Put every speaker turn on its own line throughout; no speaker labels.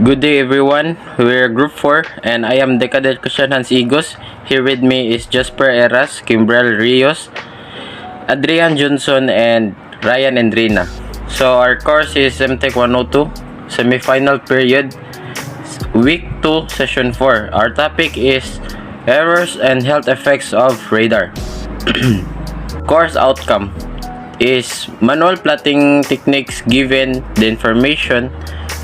Good day everyone, we're Group 4 and I am Decadent Christian Hans Igos. Here with me is Jasper Eras, Kimbrel Rios, Adrian Johnson and Ryan Endrina. So our course is MTech 102, semi-final period, week 2, session 4. Our topic is errors and health effects of radar. Course outcome is manual plotting techniques given the information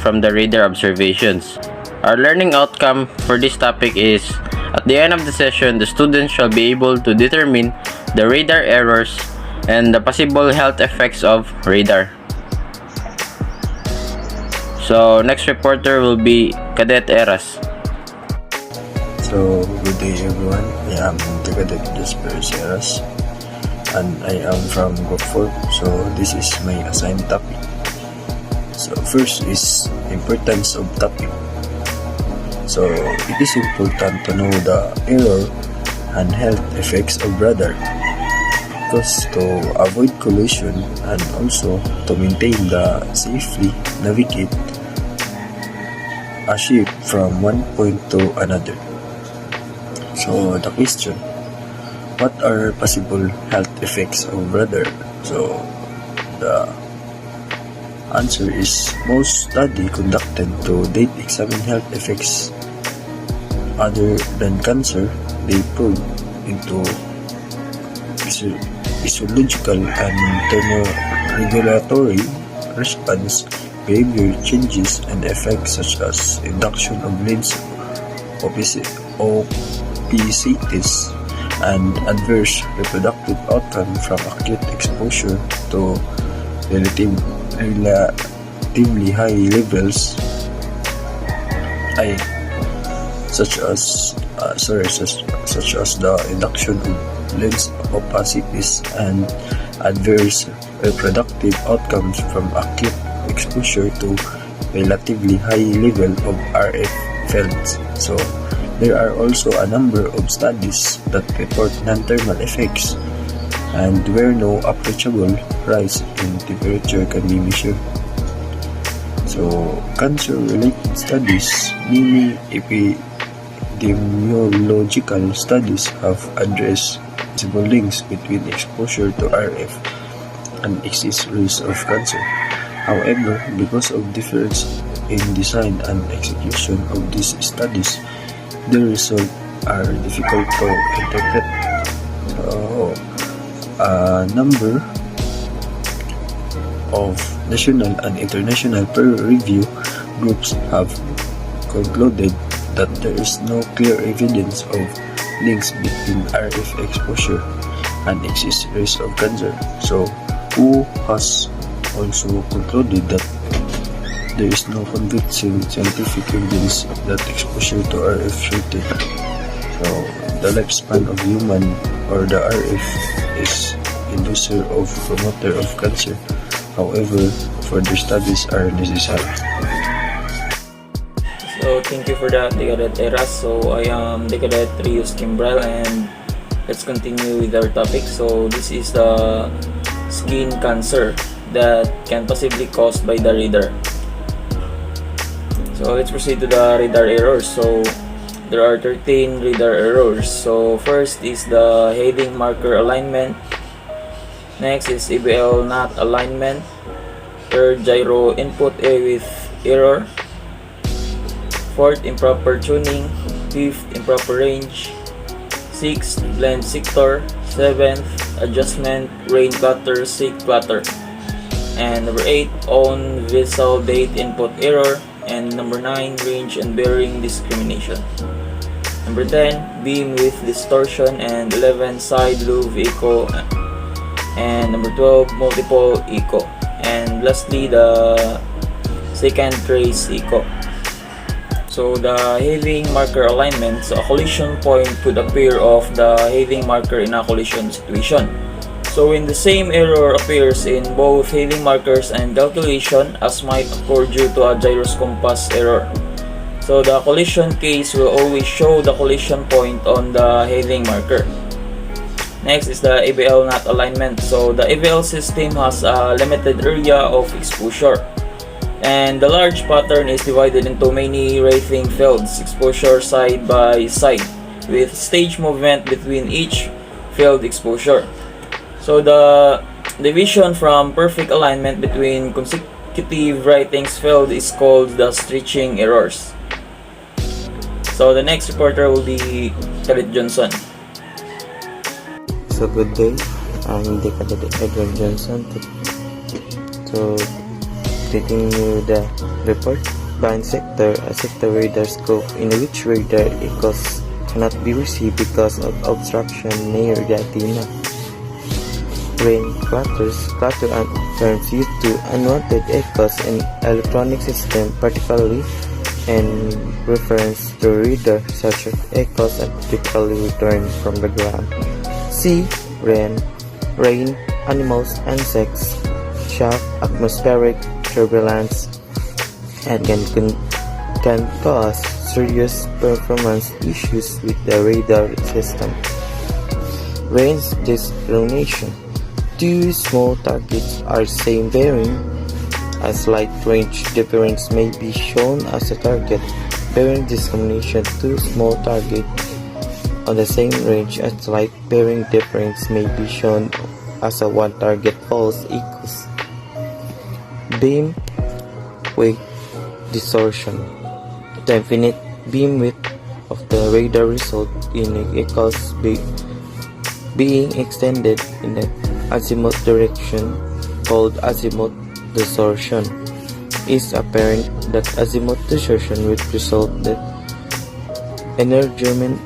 from the radar observations. Our learning outcome for this topic is, at the end of the session, the students shall be able to determine the radar errors and the possible health effects of radar. So, next reporter will be Cadet Eras.
So, good day everyone. I am the Cadet Jasper Eras and I am from Group 4. So, this is my assigned topic. So first is importance of topic. So it is important to know the error and health effects of radar, because to avoid collision and also to maintain the safely navigate a ship from one point to another. So the question, what are possible health effects of radar? So the answer is, most study conducted to date examine health effects other than cancer. They probe into physiological and thermoregulatory response, behavior changes, and effects such as induction of lens opicities and adverse reproductive outcome from acute exposure to relatively high levels such as the induction of lens opacities and adverse reproductive outcomes from acute exposure to relatively high level of RF fields. So there are also a number of studies that report non-thermal effects and where no appreciable rise in temperature can be measured. So, cancer-related studies, many epidemiological studies have addressed possible links between exposure to RF and excess risk of cancer. However, because of difference in design and execution of these studies, the results are difficult to interpret. So, a number of national and international peer review groups have concluded that there is no clear evidence of links between RF exposure and excess risk of cancer. So, WHO has also concluded that there is no convincing scientific evidence that exposure to RF shorten. So, the lifespan of human or the RF is inducer of promoter of cancer. However, further studies are necessary.
So thank you for that, Decadent Eras. So I am Decadent Rios Kimbrel and let's continue with our topic. So this is the skin cancer that can possibly caused by the radar. So let's proceed to the radar errors. So there are 13 radar errors. So first is the heading marker alignment. Next is ABL not alignment. Third, gyro input A with error. Fourth, improper tuning. Fifth, improper range. Sixth, blend sector. Seventh, adjustment rain clutter, sig clutter. And number 8, on vessel date input error. And number 9, range and bearing discrimination. Number 10, beam with distortion. And 11, side loop echo. And number 12, multiple echo. And lastly, the second trace echo. So the heading marker alignment, so a collision point could appear of the heading marker in a collision situation. So when the same error appears in both heading markers and calculation, as might occur due to a gyros compass error. So the collision case will always show the collision point on the heading marker. Next is the ABL not alignment. So the ABL system has a limited area of exposure. And the large pattern is divided into many wraithing fields, exposure side by side, with stage movement between each field exposure. So the division from perfect alignment between consecutive writings field is called the stretching errors. So the next reporter will be Khalid Johnson.
So good day, I'm Decadent Edward Johnson to taking you the report. Blind sector, a sector radar scope in which radar echoes cannot be received because of obstruction near the antenna. Rain clutter turns due to unwanted echoes in electronic system, particularly in reference to radar, such as echoes are typically returned from the ground. Sea, rain, animals, insects, shock, atmospheric turbulence, and can cause serious performance issues with the radar system. Range discrimination. Two small targets are same bearing. A slight range difference may be shown as a target. Bearing discrimination. Two small targets on the same range, a slight bearing difference may be shown as a one target false equals. Beam weight distortion. The infinite beam width of the radar result in echoes being extended in the azimuth direction, called azimuth distortion. Is apparent that azimuth distortion will result that enlargement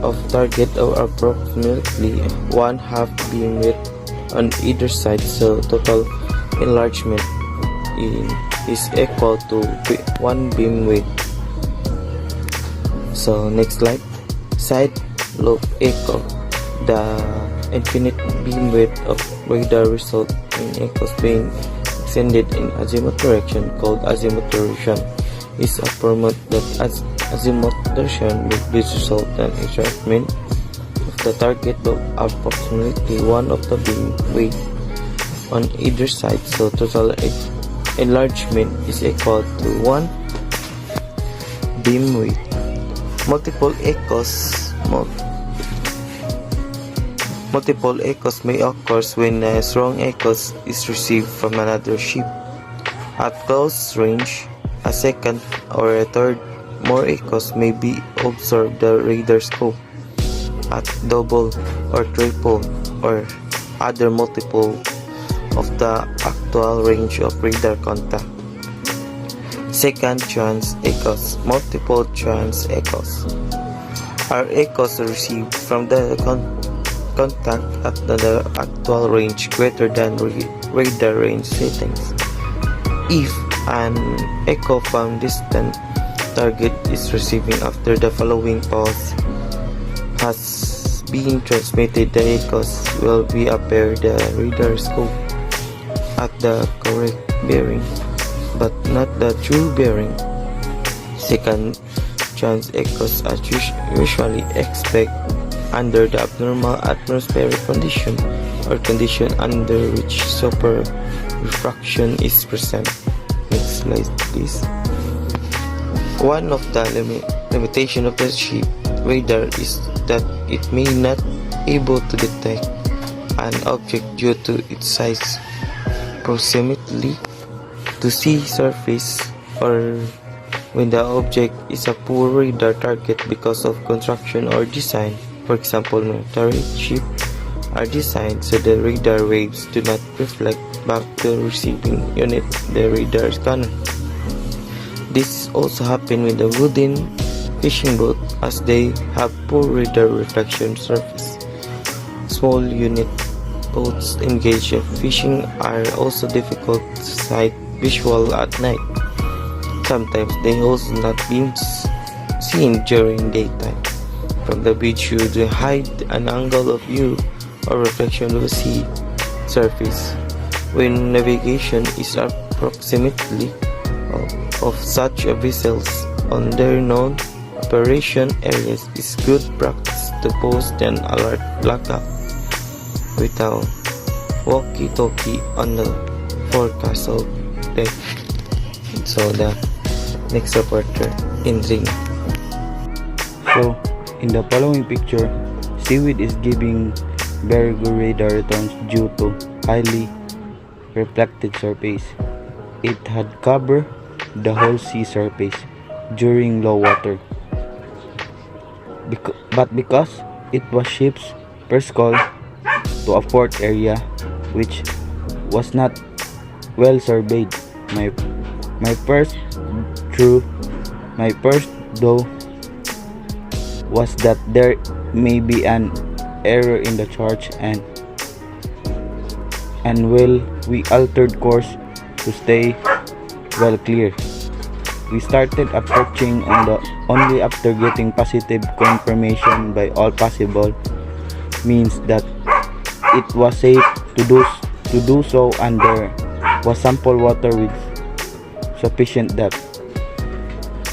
of target of approximately 1/2 beam width on either side, so total enlargement is equal to 1 beam width. So next slide. Side lobe echo. The infinite beam width of radar result in echoes being extended in azimuth direction, called azimuth distortion, is apparent that azimuth distortion will result in enlargement of the target of approximately 1 of the beam width on either side, so total enlargement is equal to 1 beam width. Multiple echoes may occur when a strong echo is received from another ship. At close range, a second or a third more echoes may be observed the radar scope. At double or triple or other multiple of the actual range of radar contact. Second chance echoes. Multiple chance echoes are echoes received from the contact at the actual range greater than radar range settings. If an echo from distant target is receiving after the following pulse has been transmitted, the echoes will be appear the radar scope at the correct bearing, but not the true bearing. Second chance echoes are usually expect under the abnormal atmospheric condition or condition under which super refraction is present. Next slide please. One of the limitation of the ship radar is that it may not able to detect an object due to its size, proximity to sea surface, or when the object is a poor radar target because of construction or design. For example, military ships are designed so the radar waves do not reflect back to the receiving unit, the radar scanner. This also happens with the wooden fishing boat as they have poor radar reflection surface. Small unit boats engaged in fishing are also difficult to sight visual at night. Sometimes they also not being seen during daytime. From the beach you to hide an angle of view or reflection of the sea surface. When navigation is approximately of such vessels on their known operation areas, is good practice to post an alert blackout with a walkie-talkie on the forecastle deck. So the next reporter, Indring.
So, in the following picture, seaweed is giving very good radar returns due to highly reflected surface. It had covered the whole sea surface during low water. But because it was ship's first call to a port area which was not well surveyed, my first though was that there may be an error in the charge and well we altered course to stay well clear. We started approaching on the only after getting positive confirmation by all possible means that it was safe to do so, and there was ample water with sufficient depth.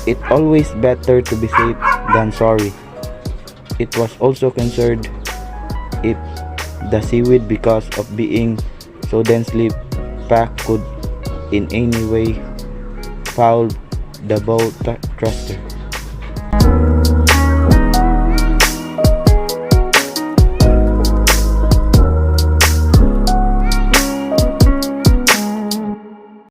It always better to be safe than sorry. It was also concerned if the seaweed, because of being so densely packed, could in any way foul the bow thruster.